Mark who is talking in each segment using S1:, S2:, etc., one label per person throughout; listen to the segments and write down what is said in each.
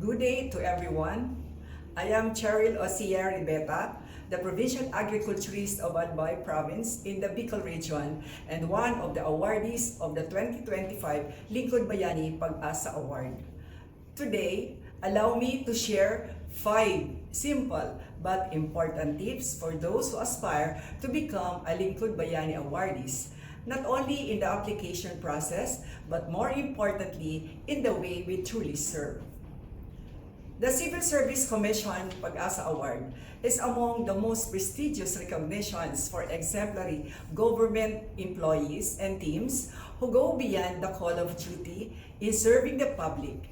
S1: Good day to everyone. I am Cheryl Osia Ribeta, the Provincial Agriculturist of Albay Province in the Bicol Region and one of the awardees of the 2025 Lingkod Bayani Pag-asa Award. Today, allow me to share 5 simple but important tips for those who aspire to become a Lingkod Bayani awardees, not only in the application process, but more importantly, in the way we truly serve. The Civil Service Commission Pag-asa Award is among the most prestigious recognitions for exemplary government employees and teams who go beyond the call of duty in serving the public.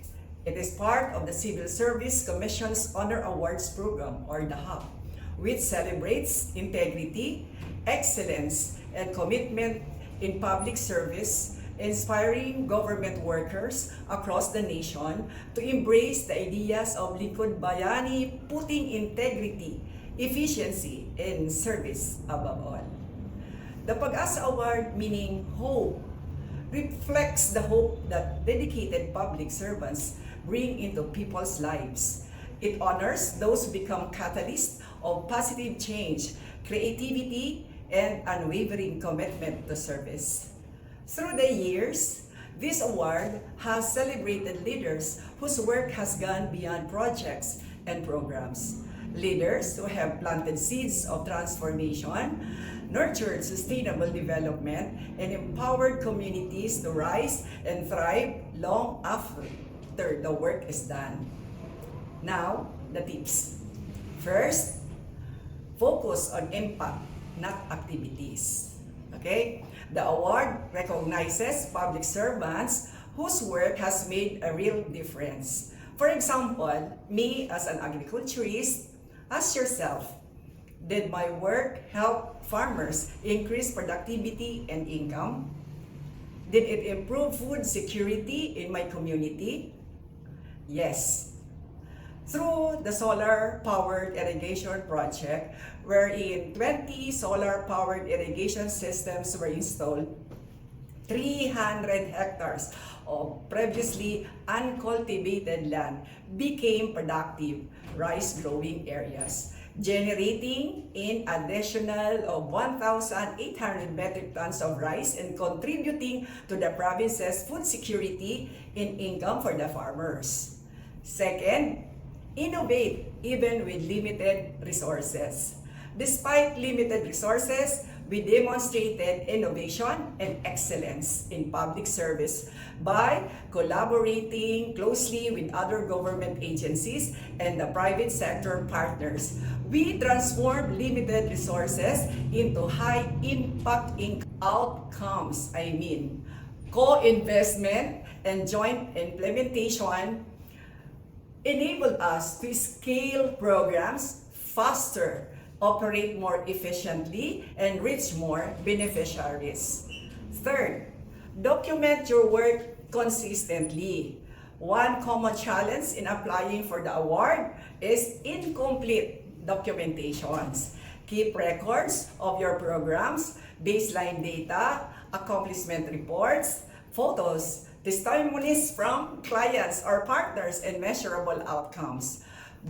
S1: It is part of the Civil Service Commission's Honor Awards program, or the HAP, which celebrates integrity, excellence, and commitment in public service, inspiring government workers across the nation to embrace the ideas of Lingkod Bayani, putting integrity, efficiency, and service above all. The Pag-asa Award, meaning hope, reflects the hope that dedicated public servants bring into people's lives. It honors those who become catalysts of positive change, creativity, and unwavering commitment to service. Through the years, this award has celebrated leaders whose work has gone beyond projects and programs. Leaders who have planted seeds of transformation, nurtured sustainable development, and empowered communities to rise and thrive long after the work is done. Now, the tips. First, focus on impact, not activities. Okay? The award recognizes public servants whose work has made a real difference. For example, me as an agriculturist, ask yourself, did my work help farmers increase productivity and income? Did it improve food security in my community? Yes. Through the solar-powered irrigation project, wherein 20 solar-powered irrigation systems were installed, 300 hectares of previously uncultivated land became productive rice-growing areas, generating an additional of 1,800 metric tons of rice and contributing to the province's food security and income for the farmers. Second, innovate even with limited resources. Despite limited resources, we demonstrated innovation and excellence in public service by collaborating closely with other government agencies and the private sector partners. We transformed limited resources into high-impact outcomes. Co-investment and joint implementation enable us to scale programs faster, operate more efficiently, and reach more beneficiaries. Third, document your work consistently. One common challenge in applying for the award is incomplete documentations. Keep records of your programs, baseline data, accomplishment reports, photos, testimonies from clients or partners, and measurable outcomes.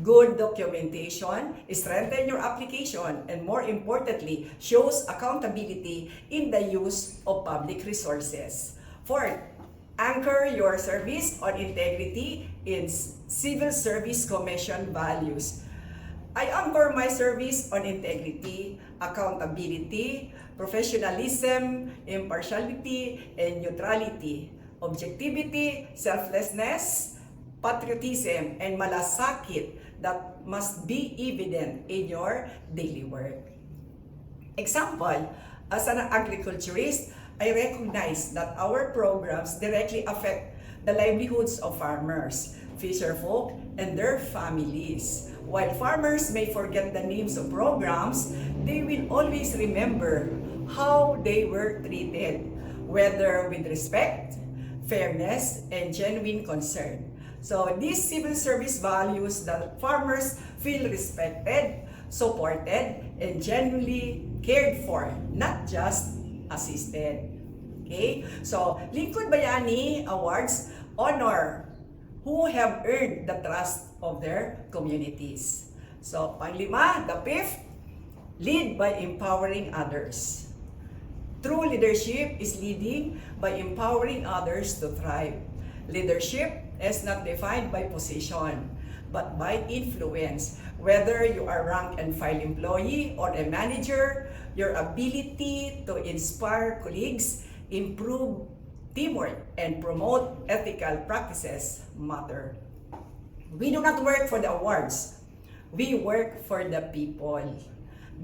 S1: Good documentation strengthens your application and, more importantly, shows accountability in the use of public resources. Fourth, anchor your service on integrity in Civil Service Commission values. I anchor my service on integrity, accountability, professionalism, impartiality, and neutrality, objectivity, selflessness, patriotism, and malasakit that must be evident in your daily work. Example, as an agriculturist, I recognize that our programs directly affect the livelihoods of farmers, fisherfolk, and their families. While farmers may forget the names of programs, they will always remember how they were treated, whether with respect, fairness, and genuine concern. So these civil service values that farmers feel respected, supported, and genuinely cared for, not just assisted. Okay? So Lingkod Bayani Awards honor who have earned the trust of their communities. So, panglima, the fifth, lead by empowering others. True leadership is leading by empowering others to thrive. Leadership is not defined by position, but by influence. Whether you are rank and file employee or a manager, your ability to inspire colleagues, improve teamwork, and promote ethical practices matter. We do not work for the awards. We work for the people.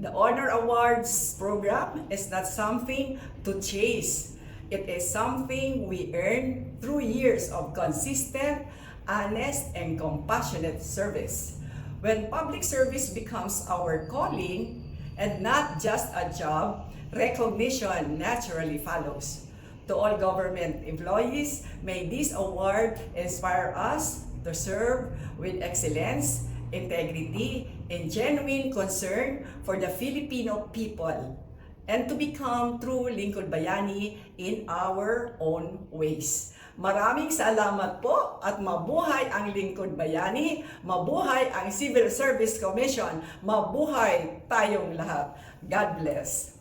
S1: The Honor Awards program is not something to chase. It is something we earn through years of consistent, honest, and compassionate service. When public service becomes our calling and not just a job, recognition naturally follows. To all government employees, may this award inspire us to serve with excellence, integrity, and genuine concern for the Filipino people, and to become true Lingkod Bayani in our own ways. Maraming salamat po at mabuhay ang Lingkod Bayani, mabuhay ang Civil Service Commission, mabuhay tayong lahat. God bless.